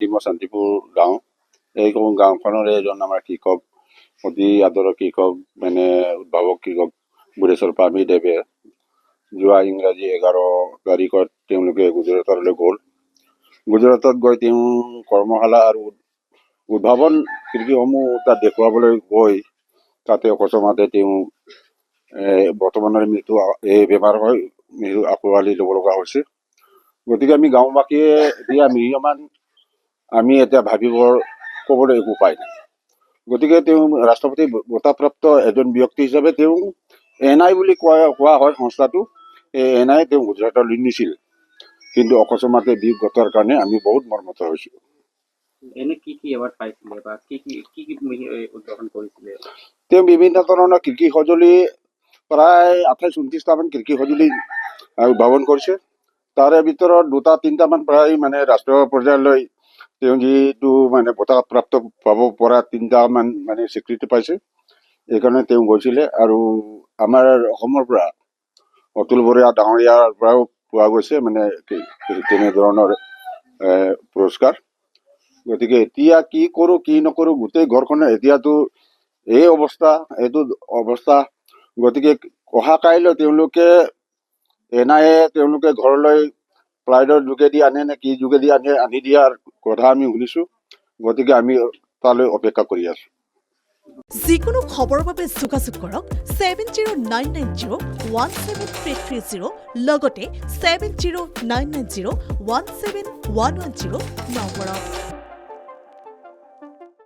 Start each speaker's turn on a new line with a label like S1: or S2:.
S1: ডিমৌ শান্তিপুৰ গাঁও। এই গাঁওখনৰে এজন আমাৰ কৃষক, অতি আদৰৰ কৃষক, মানে উদ্ভাৱক কৃষক বুঢ়েশ্বৰ পামীদেৱে যোৱা ইংৰাজী 11 তাৰিখত তেওঁলোকে গুজৰাটলৈ গ'ল। গুজৰাটত গৈ তেওঁ কৰ্মশালা আৰু উদ্ভাৱন কৃষিসমূহ তাত দেখুৱাবলৈ গৈ তাতে অকস্মাতে তেওঁ বৰ্তমানৰ মৃত্যু এই বেমাৰ হৈ মৃত্যু আঁকোৱালি ল'ব লগা হৈছে। গতিকে আমি গাঁওবাসীয়ে এতিয়া মিহিমান আমি এতিয়া ভাবিবৰ ক'বলৈ একো উপায় নাই। গতিকে তেওঁ ৰাষ্ট্ৰপতি বঁটাপ্ৰাপ্ত এজন ব্যক্তি হিচাপে তেওঁ NI বুলি কোৱা হয় সংস্থাটো। এই NI তেওঁ গুজৰাটলৈ নিছিল, কিন্তু অকস্মাতে বিষ ঘটাৰ কাৰণে আমি বহুত মৰ্মাহত হৈছোঁ।
S2: এনে কি এৱাৰ্ড পাইছিলে বা কি উদ্ভাৱন কৰিছিলে?
S1: তেওঁ বিভিন্ন ধৰণৰ কৃষি সঁজুলি, প্ৰায় 28-29টামান কৃষি সঁজুলি উদ্ভাৱন কৰিছে। তাৰে ভিতৰত 2-3টামান প্ৰায় মানে ৰাষ্ট্ৰীয় পৰ্যায়লৈ তেওঁ যিটো মানে বঁটাপ্ৰাপ্ত পাব পৰা 3টামান মানে স্বীকৃতি পাইছে। এইকাৰণে তেওঁ গৈছিলে। আৰু আমাৰ অসমৰ পৰা অতুল বৰা ডাঙৰীয়াৰ পৰাও পোৱা গৈছে মানে তেনেধৰণৰ পুৰস্কাৰ। গতিকে এতিয়া কি কৰোঁ কি নকৰোঁ, গোটেই ঘৰখনে এতিয়াতো এইটো অৱস্থা। গতিকে অহা কাইলৈ তেওঁলোকে NI তেওঁলোকে ঘৰলৈ ফ্লাইটৰ যোগেদি আনে নে কি যোগেদি আনি দিয়াৰ কথা আমি শুনিছোঁ। গতিকে আমি তালৈ অপেক্ষা কৰি আছোঁ।
S3: যিকোনো খবৰৰ বাবে যোগাযোগ কৰক 7099017330 লগতে 7099017110 নম্বৰত।